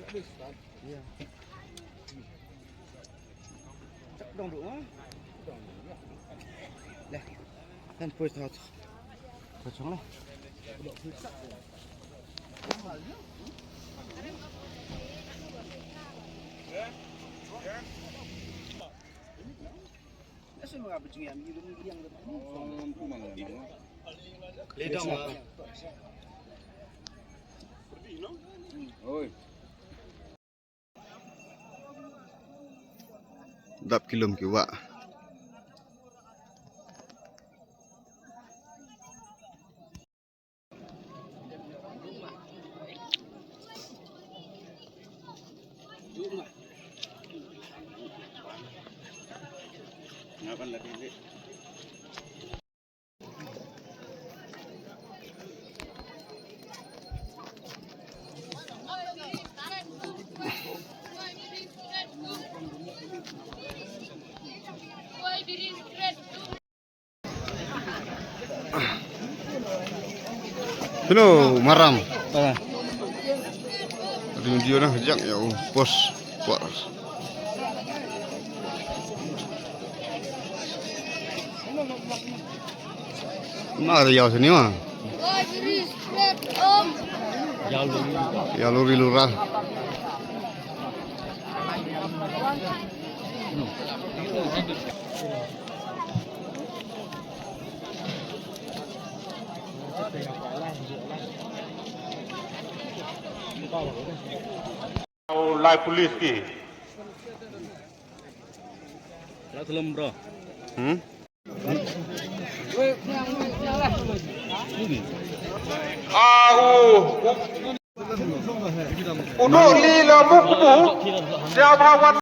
Iya. Cak dong dulu. Lah, kan puas tahu. Kocong lah. Saya mau apa cinggian yang Ledong. Oi. Dap kilom kiwa. Ngapain lagi ini? Hello, maram. Video nah jak ya, bos. Bos. Mana jauh sini mah? Ya luri lurah. Live police ki. Belum bro. Untuk lila mukmu, siapa